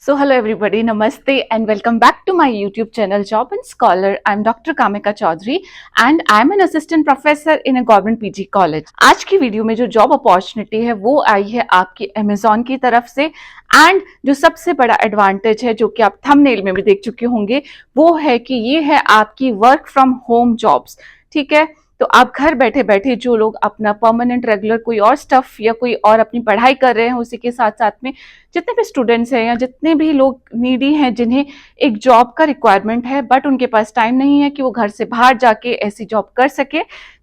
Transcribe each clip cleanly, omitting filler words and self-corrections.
So hello everybody, Namaste and welcome back to my YouTube channel Job and Scholar. I'm Dr. Kamika Chaudhary and I'm an assistant professor in a government PG college. आज की video में जो job opportunity है वो आई है आपकी Amazon की तरफ से एंड जो सबसे बड़ा एडवांटेज है जो कि आप थंबनेल में भी देख चुके होंगे वो है कि ये है आपकी वर्क फ्रॉम होम जॉब्स। ठीक है, तो आप घर बैठे बैठे जो लोग अपना परमानेंट रेगुलर कोई और स्टफ या कोई और अपनी पढ़ाई कर रहे हैं उसी के साथ साथ में जितने भी स्टूडेंट्स हैं या जितने भी लोग नीडी हैं जिन्हें एक जॉब का रिक्वायरमेंट है बट उनके पास टाइम नहीं है कि वो घर से बाहर जाके ऐसी जॉब कर सके,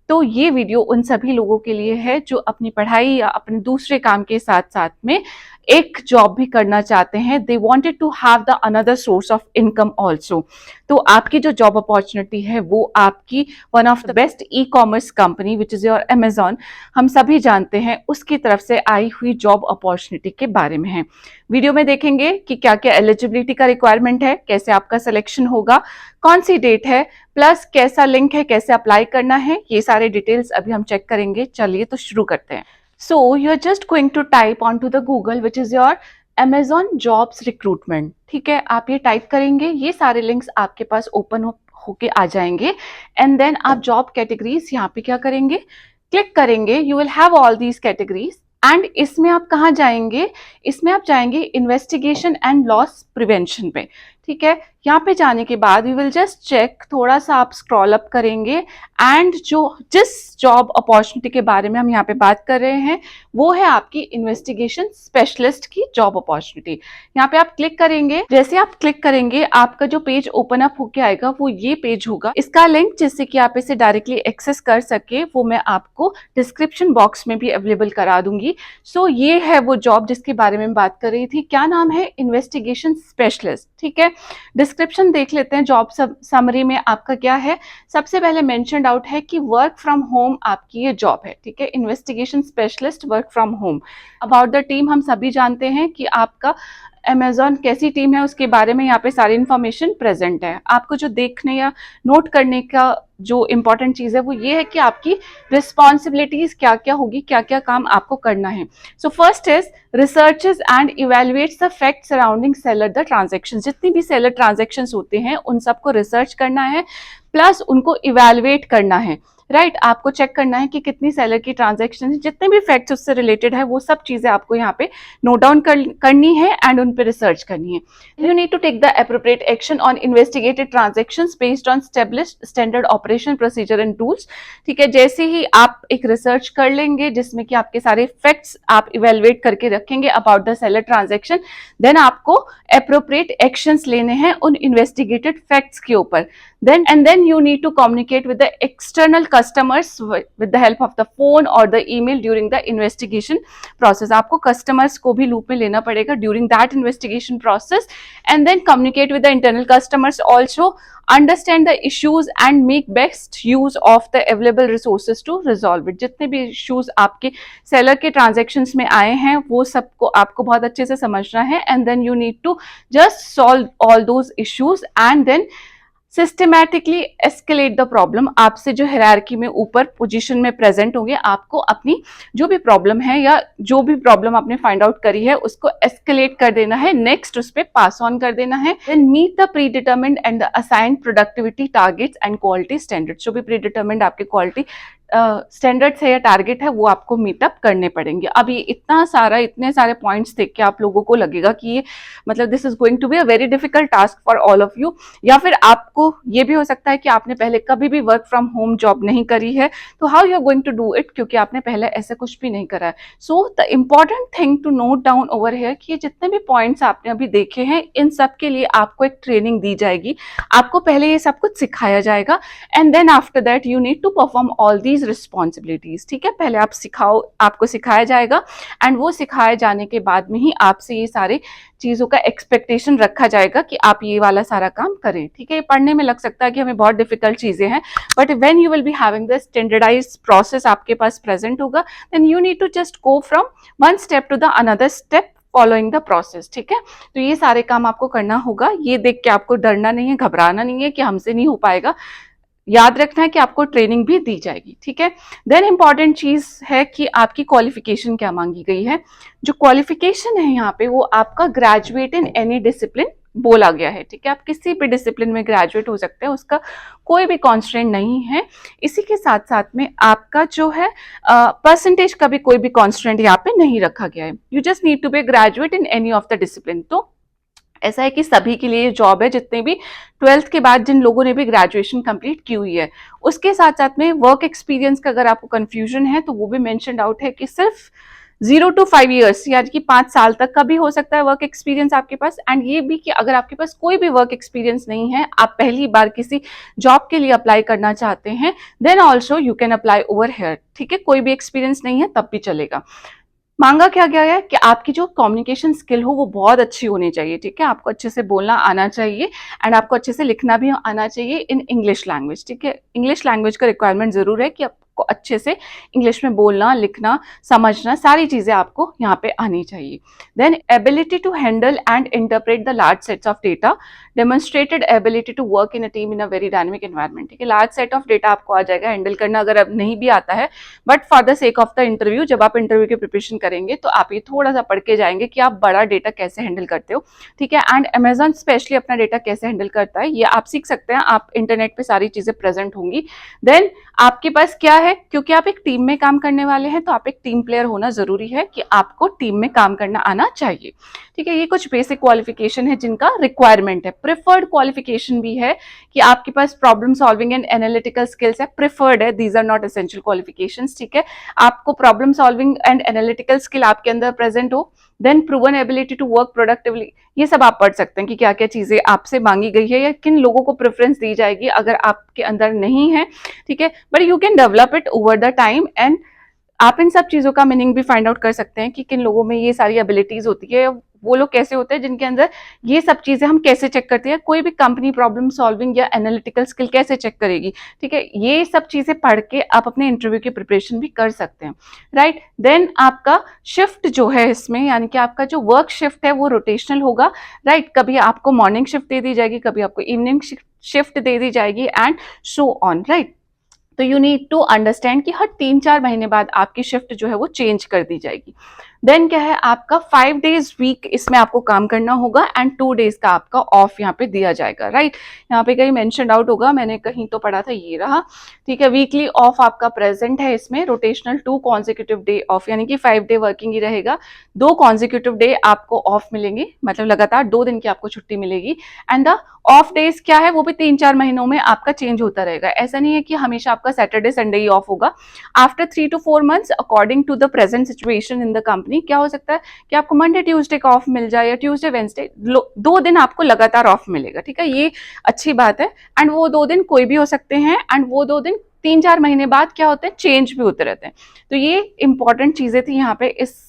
तो ये वीडियो उन सभी लोगों के लिए है जो अपनी पढ़ाई या अपने दूसरे काम के साथ साथ में एक जॉब भी करना चाहते हैं। They wanted to have the another source of income also. तो आपकी जो जॉब अपॉर्चुनिटी है वो आपकी one of the best e commerce company which is your Amazon, हम सभी जानते हैं, उसकी तरफ से आई हुई जॉब अपॉर्चुनिटी के बारे में है। वीडियो में देखेंगे कि क्या क्या एलिजिबिलिटी का रिक्वायरमेंट है, कैसे आपका सिलेक्शन होगा, कौन सी डेट है, प्लस कैसा लिंक है, कैसे अप्लाई करना है, ये सारे डिटेल्स अभी हम चेक करेंगे। चलिए तो शुरू करते हैं। So you're just going to type onto the Google which is your Amazon Jobs Recruitment। ठीक है, आप ये टाइप करेंगे, ये सारे लिंक्स आपके पास ओपन होके आ जाएंगे एंड देन आप जॉब कैटेगरीज यहाँ पे क्या करेंगे, क्लिक करेंगे। You will have all these categories and इसमें आप कहाँ जाएंगे, इसमें आप जाएंगे इन्वेस्टिगेशन एंड लॉस प्रिवेंशन पे। ठीक है, यहाँ पे जाने के बाद वी विल जस्ट चेक, थोड़ा सा आप स्क्रॉल अप करेंगे एंड जो जिस जॉब अपॉर्चुनिटी के बारे में हम यहाँ पे बात कर रहे हैं वो है आपकी इन्वेस्टिगेशन स्पेशलिस्ट की जॉब अपॉर्चुनिटी। यहाँ पे आप क्लिक करेंगे, जैसे आप क्लिक करेंगे आपका जो पेज ओपन अप होके आएगा वो ये पेज होगा। इसका लिंक जिससे कि आप इसे डायरेक्टली एक्सेस कर सके वो मैं आपको डिस्क्रिप्शन बॉक्स में भी अवेलेबल करा दूंगी। सो ये है वो जॉब जिसके बारे में बात कर रही थी, क्या नाम है, इन्वेस्टिगेशन स्पेशलिस्ट। ठीक है, डिस्क्रिप्शन देख लेते हैं। जॉब समरी में आपका क्या है, सबसे पहले मेंशन्ड आउट है कि वर्क फ्रॉम होम आपकी ये जॉब है। ठीक है, investigation specialist work from home. About the team हम सभी जानते हैं कि आपका अमेजॉन कैसी टीम है उसके बारे में यहाँ पे सारी इंफॉर्मेशन प्रेजेंट है। आपको जो देखने या नोट करने का जो इंपॉर्टेंट चीज है वो ये है कि आपकी रिस्पॉन्सिबिलिटीज क्या क्या होगी, क्या क्या काम आपको करना है। So first is researches and evaluates the fact surrounding seller the transaction. जितनी भी सेलर ट्रांजेक्शन होते हैं उन सबको रिसर्च करना है प्लस उनको इवेल्युएट करना है। राइट, आपको चेक करना है कि कितनी सेलर की ट्रांजेक्शन है, जितने भी फैक्ट्स उससे रिलेटेड है वो सब चीजें आपको यहाँ पे नोट डाउन करनी है एंड उन पे रिसर्च करनी है। You need to take the appropriate action on investigated transactions based on established standard operation procedure and tools. ठीक है, जैसे ही आप एक रिसर्च कर लेंगे जिसमें कि आपके सारे फैक्ट्स आप इवेलुएट करके रखेंगे about the seller transaction, then आपको एप्रोप्रिएट एक्शंस लेने हैं उन इन्वेस्टिगेटेड फैक्ट्स के ऊपर। Then you need to communicate with the external customers with the help of the phone or the email during the investigation process। आपको customers को भी loop में लेना पड़ेगा during that investigation process and then communicate with the internal customers also, understand the issues and make best use of the available resources to resolve it। जितने भी issues आपके seller के transactions में आए हैं वो सबको आपको बहुत अच्छे से समझना है and then you need to just solve all those issues and then systematically escalate the problem. आपसे जो हायरार्की में ऊपर पोजीशन में प्रेजेंट होंगे आपको अपनी जो भी प्रॉब्लम है या जो भी प्रॉब्लम आपने फाइंड आउट करी है उसको एस्केलेट कर देना है, नेक्स्ट उस पर पास ऑन कर देना है। Then meet the pre determined and the assigned productivity targets and quality standards. जो भी प्री डिटर्मिन्ड आपके क्वालिटी स्टैंडर्ड्स है या टारगेट है वो आपको मीटअप करने पड़ेंगे। अब ये इतने सारे पॉइंट्स देख के आप लोगों को लगेगा कि ये मतलब this is going to be a very difficult task for all of you, या फिर आपको ये भी हो सकता है कि आपने पहले कभी भी वर्क फ्रॉम होम जॉब नहीं करी है, तो how you are going to do it, क्योंकि आपने पहले ऐसा कुछ भी नहीं करा है। So the important thing to note down over here कि ये जितने भी पॉइंट्स आपने अभी देखे हैं इन सब के लिए आपको एक ट्रेनिंग दी जाएगी। आपको पहले ये सब कुछ सिखाया जाएगा and then after that you need to perform all these responsibilities. ठीक है, पहले आपको सिखाया जाएगा एंड वो सिखाए जाने के बाद में ही आपसे ये सारे चीजों का एक्सपेक्टेशन रखा जाएगा कि आप ये वाला सारा काम करें। ठीक है, ये पढ़ने में लग सकता है कि हमें बहुत डिफिकल्ट चीजें हैं, but when you will be having the standardised process आपके पास प्रेजेंट होगा, then you need to just go from one step to the another step following the process. ठीक है, तो ये सारे काम आपको करना होगा। ये देख के आपको डरना नहीं है, घबराना नहीं है कि हमसे नहीं हो पाएगा। याद रखना है कि आपको ट्रेनिंग भी दी जाएगी, ठीक है। देन इंपॉर्टेंट चीज है कि आपकी क्वालिफिकेशन क्या मांगी गई है। जो क्वालिफिकेशन है यहाँ पे वो आपका ग्रेजुएट इन एनी डिसिप्लिन बोला गया है, ठीक है। आप किसी भी डिसिप्लिन में ग्रेजुएट हो सकते हैं, उसका कोई भी कॉन्स्ट्रेंट नहीं है। इसी के साथ साथ में आपका जो है परसेंटेज का भी कोई भी कॉन्स्ट्रेंट यहाँ पे नहीं रखा गया है। You just need to be graduate in any of the discipline. तो ऐसा है कि सभी के लिए जॉब है, जितने भी 12th के बाद जिन लोगों ने भी ग्रेजुएशन कंप्लीट की हुई है। उसके साथ साथ में वर्क एक्सपीरियंस का अगर आपको कंफ्यूजन है तो वो भी मेंशन्ड आउट है कि सिर्फ 0 to 5 years यानी कि 5 साल तक का भी हो सकता है वर्क एक्सपीरियंस आपके पास। एंड ये भी कि अगर आपके पास कोई भी वर्क एक्सपीरियंस नहीं है, आप पहली बार किसी जॉब के लिए अप्लाई करना चाहते हैं, then also you can apply over here, ठीक है। कोई भी एक्सपीरियंस नहीं है तब भी चलेगा। मांगा क्या गया है कि आपकी जो कम्युनिकेशन स्किल हो वो बहुत अच्छी होनी चाहिए, ठीक है। आपको अच्छे से बोलना आना चाहिए एंड आपको अच्छे से लिखना भी आना चाहिए इन इंग्लिश लैंग्वेज, ठीक है। इंग्लिश लैंग्वेज का रिक्वायरमेंट जरूर है कि आपको अच्छे से इंग्लिश में बोलना, लिखना, समझना, सारी चीजें आपको यहाँ पे आनी चाहिए। Then ability to handle and interpret the large sets of data, demonstrated ability to work in a team in a very dynamic environment, ठीक है। लार्ज सेट ऑफ डेटा आपको आ जाएगा हैंडल करना, अगर अब नहीं भी आता है, but for the sake of the interview जब आप इंटरव्यू की प्रिपरेशन करेंगे तो आप ये थोड़ा सा पढ़ के जाएंगे कि आप बड़ा डेटा कैसे हैंडल करते हो, ठीक है। एंड अमेजॉन स्पेशली अपना डेटा कैसे हैंडल करता है ये आप सीख सकते हैं, आप इंटरनेट पे सारी चीजें प्रेजेंट होंगी। देन आपके पास क्या है, क्योंकि आप एक टीम में काम करने वाले हैं तो आप एक टीम प्लेयर होना जरूरी है कि आपको टीम में काम करना आना चाहिए, ठीक है। ये कुछ बेसिक क्वालिफिकेशन है जिनका रिक्वायरमेंट है। प्रेफर्ड क्वालिफिकेशन भी है कि आपके पास problem solving and analytical skills है, प्रेफर्ड है, these are not essential qualifications, ठीक है। आपको problem solving and analytical skill आपके अंदर प्रेजेंट हो। Then proven ability to work productively, ये सब आप पढ़ सकते हैं कि क्या क्या चीजें आपसे मांगी गई है या किन लोगों को प्रेफरेंस दी जाएगी अगर आपके अंदर नहीं है, ठीक है। But you can develop it over the time and आप इन सब चीजों का मीनिंग भी फाइंड आउट कर सकते हैं कि किन लोगों में ये सारी एबिलिटीज होती है, वो लोग कैसे होते हैं जिनके अंदर ये सब चीजें हम कैसे चेक करते हैं। कोई भी कंपनी प्रॉब्लम सॉल्विंग या एनालिटिकल स्किल कैसे चेक करेगी, ठीक है। ये सब चीजें पढ़ के आप अपने इंटरव्यू की प्रिपरेशन भी कर सकते हैं, राइट। देन आपका शिफ्ट जो है इसमें, यानी कि आपका जो वर्क शिफ्ट है वो रोटेशनल होगा, राइट। कभी आपको मॉर्निंग शिफ्ट दे दी जाएगी, कभी आपको इवनिंग शिफ्ट दे दी जाएगी एंड सो ऑन, राइट। तो यू नीड टू अंडरस्टैंड कि हर 3-4 महीने बाद आपकी शिफ्ट जो है वो चेंज कर दी जाएगी। देन क्या है, आपका 5 डेज वीक इसमें आपको काम करना होगा एंड 2 डेज का आपका ऑफ यहाँ पे दिया जाएगा, राइट। यहाँ पे कहीं मेंशन आउट होगा, मैंने कहीं तो पढ़ा था, ये रहा, ठीक है। वीकली ऑफ आपका प्रेजेंट है इसमें, रोटेशनल 2 कॉन्जिक्यूटिव डे ऑफ, यानी कि 5 डे वर्किंग ही रहेगा, 2 कॉन्जिक्यूटिव डे आपको ऑफ मिलेंगे, मतलब लगातार 2 दिन की आपको छुट्टी मिलेगी। एंड द ऑफ डेज क्या है वो भी 3-4 महीनों में आपका चेंज होता रहेगा। ऐसा नहीं है कि हमेशा आपका सैटरडे संडे ही ऑफ होगा। After 3 to 4 months according to the present situation in the company क्या हो सकता है कि आपको मंडे ट्यूसडे का ऑफ मिल जाए या ट्यूसडे वेंसडे, 2 दिन आपको लगातार ऑफ मिलेगा, ठीक है। ये अच्छी बात है एंड वो 2 दिन कोई भी हो सकते हैं एंड वो 2 दिन 3-4 महीने बाद क्या होते हैं, चेंज भी होते रहते हैं। तो ये इंपॉर्टेंट चीजें थी यहाँ पे इस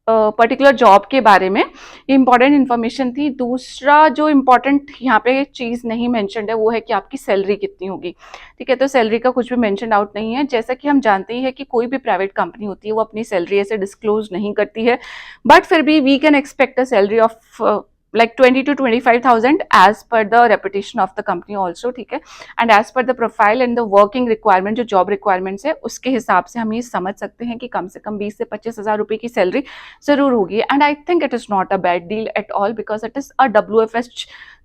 पर्टिकुलर जॉब के बारे में, इंपॉर्टेंट इन्फॉर्मेशन थी। दूसरा जो इंपॉर्टेंट यहाँ पे चीज नहीं मेंशन्ड है वो है कि आपकी सैलरी कितनी होगी, ठीक है। तो सैलरी का कुछ भी मेंशन आउट नहीं है। जैसा कि हम जानते ही है कि कोई भी प्राइवेट कंपनी होती है वो अपनी सैलरी ऐसे डिस्क्लोज नहीं करती है, बट फिर भी we can expect a salary of like 20 to 25,000 as per the reputation of the company also, ठीक है। and as per the profile and the working requirement, जो job requirements है उसके हिसाब से हम ये समझ सकते हैं कि कम से कम 20 से 25,000 रुपए की सैलरी जरूर होगी। and I think it is not a bad deal at all because it is a WFS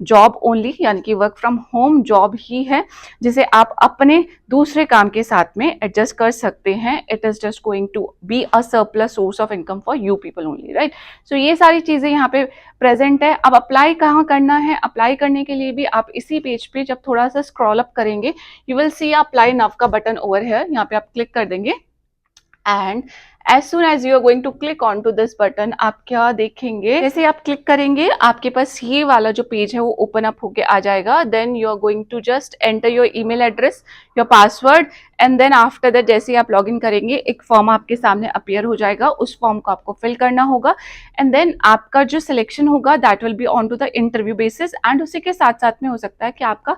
job only, यानी कि वर्क फ्रॉम होम जॉब ही है जिसे आप अपने दूसरे काम के साथ में एडजस्ट कर सकते हैं। It is just going to be a surplus source of income for you people only, right. So ये सारी चीजें यहाँ पे प्रेजेंट है। अब अप्लाई कहाँ करना है, अप्लाई करने के लिए भी आप इसी पेज पे जब थोड़ा सा स्क्रॉल अप करेंगे you will see apply now का बटन ओवर हियर, यहाँ पे आप क्लिक कर देंगे and as soon as you are going to click on to this button आप क्या देखेंगे, जैसे आप क्लिक करेंगे आपके पास ये वाला जो पेज है वो ओपन अप होके आ जाएगा। Then you are going to just enter your email address, your password and then after that जैसे ही आप लॉग इन करेंगे एक फॉर्म आपके सामने अपीयर हो जाएगा, उस फॉर्म को आपको फिल करना होगा एंड देन आपका जो सिलेक्शन होगा that will be on to the interview basis एंड उसी के साथ साथ में हो सकता है कि आपका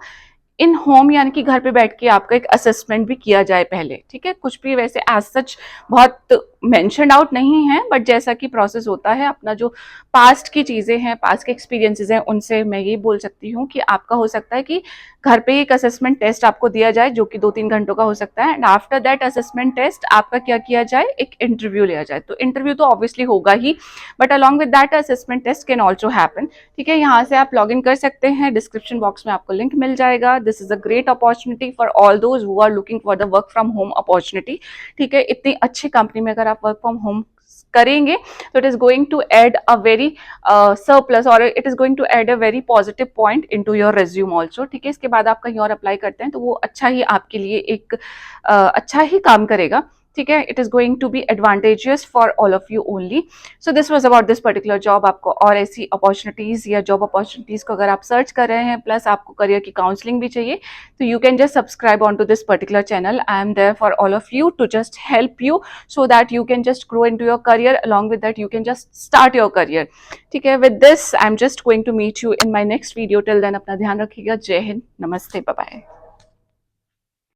इन होम यानी कि घर पे बैठ के आपका एक असेसमेंट भी किया जाए पहले, ठीक है। कुछ भी वैसे एज सच बहुत मेंशन आउट नहीं है, बट जैसा कि प्रोसेस होता है, अपना जो पास्ट की चीज़ें हैं, पास्ट के एक्सपीरियंसेस हैं, उनसे मैं ये बोल सकती हूँ कि आपका हो सकता है कि घर पे एक असेसमेंट टेस्ट आपको दिया जाए जो कि 2-3 घंटों का हो सकता है, and after that assessment test आपका क्या किया जाए, एक इंटरव्यू लिया जाए। तो इंटरव्यू तो ऑब्वियसली होगा ही, but along with that assessment test can also happen. ठीक है, यहाँ से आप लॉग इन कर सकते हैं, डिस्क्रिप्शन बॉक्स में आपको लिंक मिल जाएगा। This is a great opportunity for all those who are looking for the work from home opportunity. ठीक है, इतनी अच्छी कंपनी में अगर आप वर्क फ्रॉम होम करेंगे तो it is going to add a very surplus, और it is going to add a very positive point into your resume also. ठीक है, इसके बाद आप कहीं और अप्लाई करते हैं तो वो अच्छा ही आपके लिए एक अच्छा ही काम करेगा। ठीक है, it is going to be advantageous for all of you only. So this was about this particular job. आपको और ऐसी अपॉर्चुनिटीज या जॉब अपॉर्चुनिटीज को अगर आप सर्च कर रहे हैं, प्लस आपको करियर की काउंसलिंग भी चाहिए, तो you can just subscribe onto this particular channel. I am there for all of you to just help you so that you can just grow into your career. Along with that, you can just start your career. ठीक है, with this I'm just going to meet you in my next video. Till then, अपना ध्यान रखिएगा। जय हिंद, नमस्ते, bye bye.